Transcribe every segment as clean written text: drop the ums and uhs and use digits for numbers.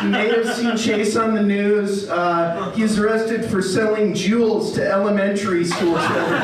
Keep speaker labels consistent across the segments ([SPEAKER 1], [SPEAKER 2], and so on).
[SPEAKER 1] You may have seen Chase on the news. He's arrested for selling jewels to elementary school children.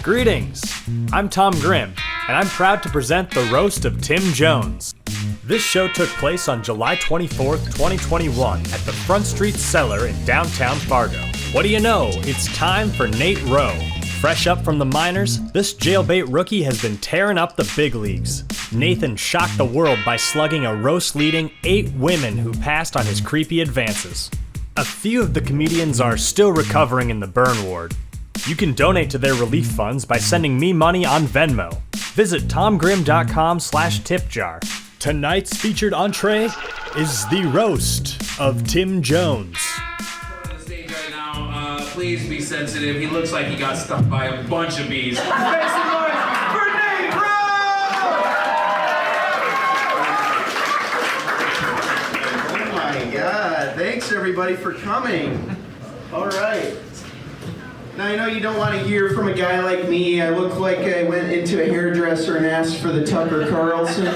[SPEAKER 2] Greetings, I'm Tom Grimm, and I'm proud to present the Roast of Tim Jones. This show took place on July 24th, 2021 at the Front Street Cellar in downtown Fargo. What do you know? It's time for Nate Rowe. Fresh up from the minors, this jailbait rookie has been tearing up the big leagues. Nathan shocked the world by slugging a roast-leading 8 women who passed on his creepy advances. A few of the comedians are still recovering in the burn ward. You can donate to their relief funds by sending me money on Venmo. Visit tomgrim.com/tipjar. Tonight's featured entree is the Roast of Tim Jones.
[SPEAKER 3] On the stage right now, please be sensitive. He looks like he got stung by a bunch of bees. Make some noise for Nate Rowe!
[SPEAKER 1] Oh my God, thanks everybody for coming. All right. Now, I know you don't want to hear from a guy like me. I look like I went into a hairdresser and asked for the Tucker Carlson.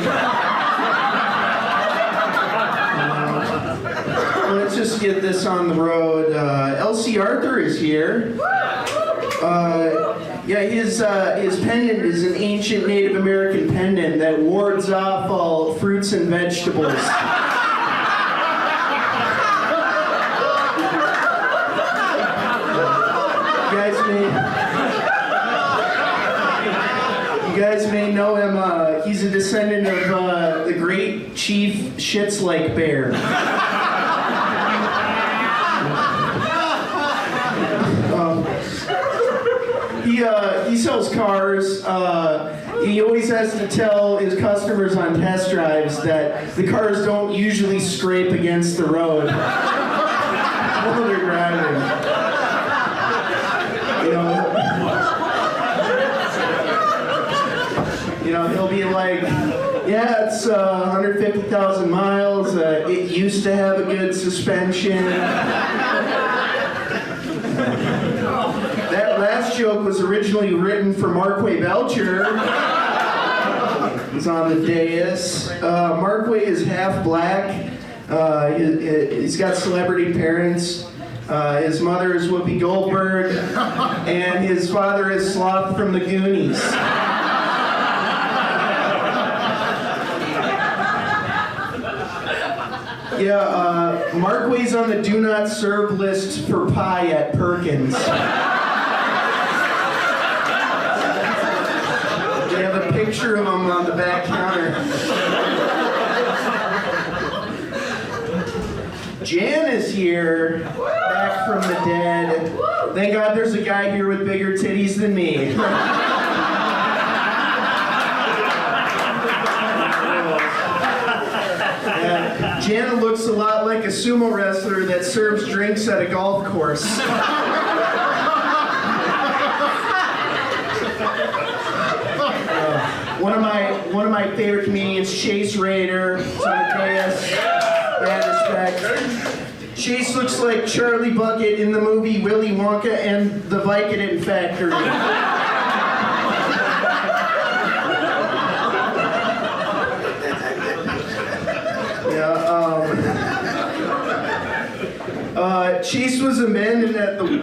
[SPEAKER 1] Let's just get this on the road. L.C. Arthur is here. His pendant is an ancient Native American pendant that wards off all fruits and vegetables. You guys may know him. He's a descendant of the great Chief Shits-Like Bear. He sells cars. He always has to tell his customers on test drives that the cars don't usually scrape against the road while they're driving. He'll be like, yeah, it's 150,000 miles. It used to have a good suspension. That last joke was originally written for Marquay Belcher. He's on the dais. Marquay is half black. He's got celebrity parents. His mother is Whoopi Goldberg, and his father is Sloth from the Goonies. Marquay's on the do not serve list for pie at Perkins. They have a picture of him on the back counter. Jan is here, back from the dead. Thank God there's a guy here with bigger titties than me. Jana looks a lot like a sumo wrestler that serves drinks at a golf course. One of my favorite comedians, Chase Raeder. It's on the dais. Respect. Chase looks like Charlie Bucket in the movie Willy Wonka and the Vicodin Factory. Chase was abandoned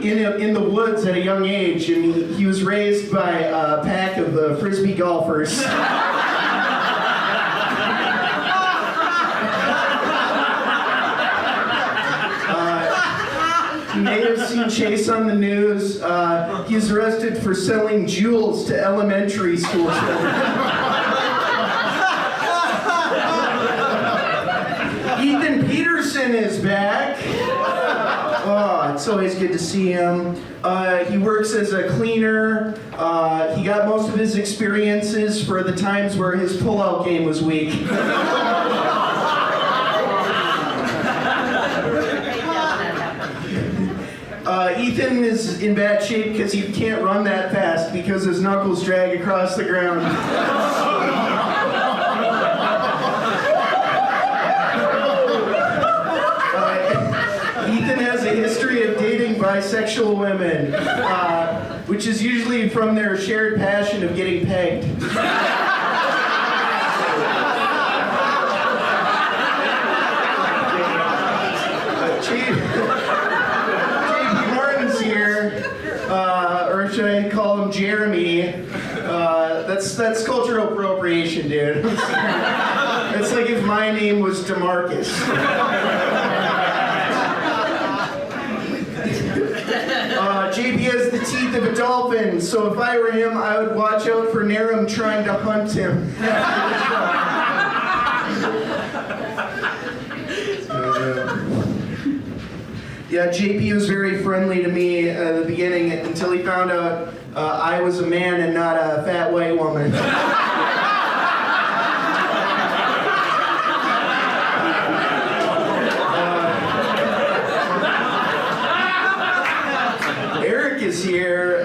[SPEAKER 1] in the woods at a young age, and he was raised by a pack of frisbee golfers. You may have seen Chase on the news. He's arrested for selling jewels to elementary school children. Pederson is back. Oh, it's always good to see him. He works as a cleaner. He got most of his experiences for the times where his pull-out game was weak. Ethan is in bad shape because he can't run that fast because his knuckles drag across the ground. bisexual women, which is usually from their shared passion of getting pegged. JP Martin's here, or should I call him Jeremy? That's cultural appropriation, dude. It's like if my name was DeMarcus. JP has the teeth of a dolphin, so if I were him, I would watch out for Narum trying to hunt him. Yeah, JP was very friendly to me at the beginning until he found out I was a man and not a fat white woman. Eric is here.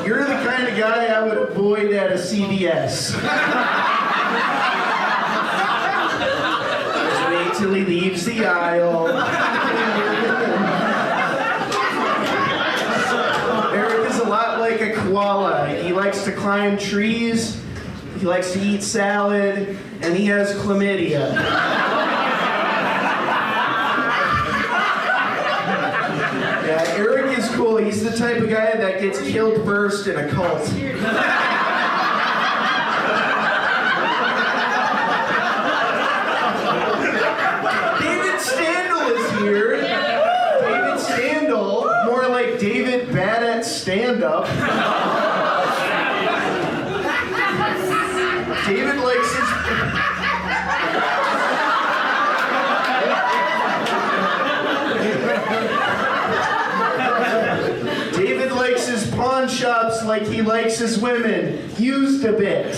[SPEAKER 1] You're the kind of guy I would avoid at a CVS. Just wait till he leaves the aisle. Eric is a lot like a koala. He likes to climb trees, he likes to eat salad, and he has chlamydia. Yeah, Eric is cool. He's the type of guy that gets killed first in a cult. David Standal is here. David Standal, more like David bad at stand-up. David likes his... David likes his pawn shops like he likes his women. Used a bit.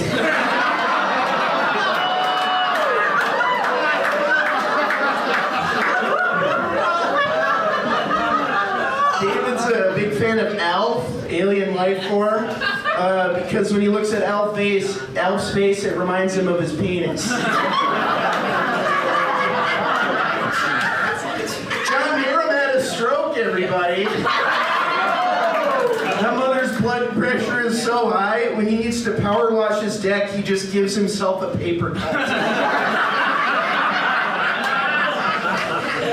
[SPEAKER 1] David's a big fan of Alf, alien life form, because when he looks at Alf's face, it reminds him of his penis. John Narum had a stroke, everybody. My mother's blood pressure is so high, when he needs to power wash his deck, he just gives himself a paper cut.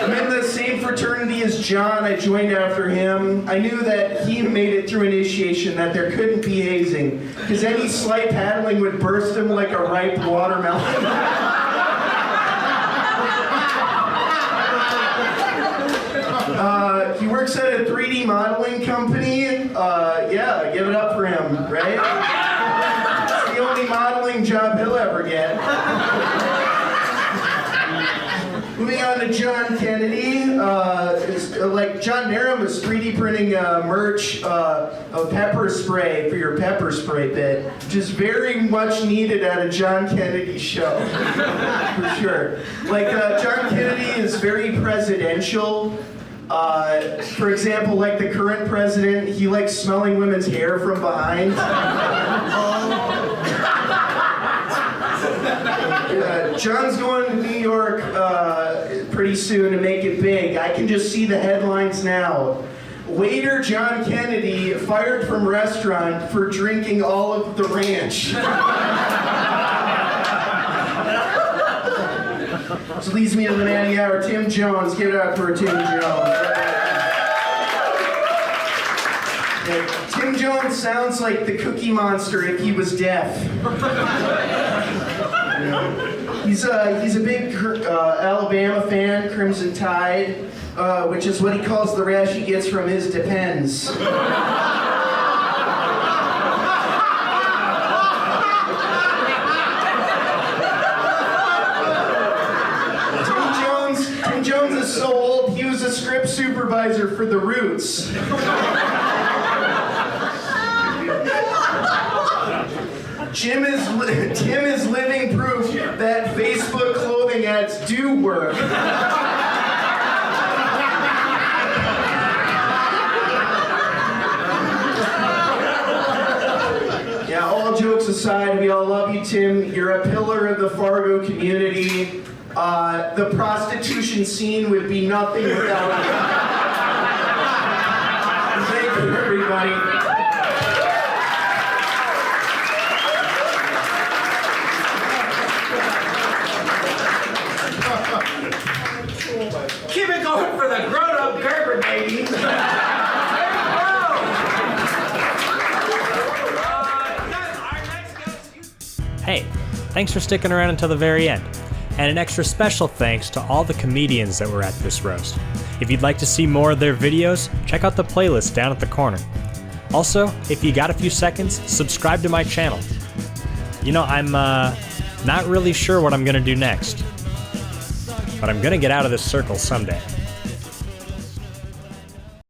[SPEAKER 1] I'm in the same fraternity as John. I joined after him. I knew that he made it through initiation, that there couldn't be hazing, because any slight paddling would burst him like a ripe watermelon. He works at a 3D modeling company. Yeah, give it up for him, right? It's the only modeling job he'll ever get. Moving on to John Kennedy, like John Narum was 3D printing merch of pepper spray for your pepper spray bit, which is very much needed at a John Kennedy show, for sure. Like John Kennedy is very presidential. For example, like the current president, he likes smelling women's hair from behind. John's going to New York pretty soon to make it big. I can just see the headlines now. Waiter John Kennedy fired from restaurant for drinking all of the ranch. Which leads me to the man of the hour, Tim Jones. Give it up for Tim Jones. Tim Jones sounds like the Cookie Monster if he was deaf. He's a big Alabama fan, Crimson Tide, which is what he calls the rash he gets from his Depends. Tim Jones is so old, he was a script supervisor for The Roots. Tim is living proof that Facebook clothing ads do work. Yeah, all jokes aside, we all love you, Tim. You're a pillar of the Fargo community. The prostitution scene would be nothing without you.
[SPEAKER 2] Thanks for sticking around until the very end. And an extra special thanks to all the comedians that were at this roast. If you'd like to see more of their videos, check out the playlist down at the corner. Also, if you got a few seconds, subscribe to my channel. You know, I'm not really sure what I'm gonna do next, but I'm gonna get out of this circle someday.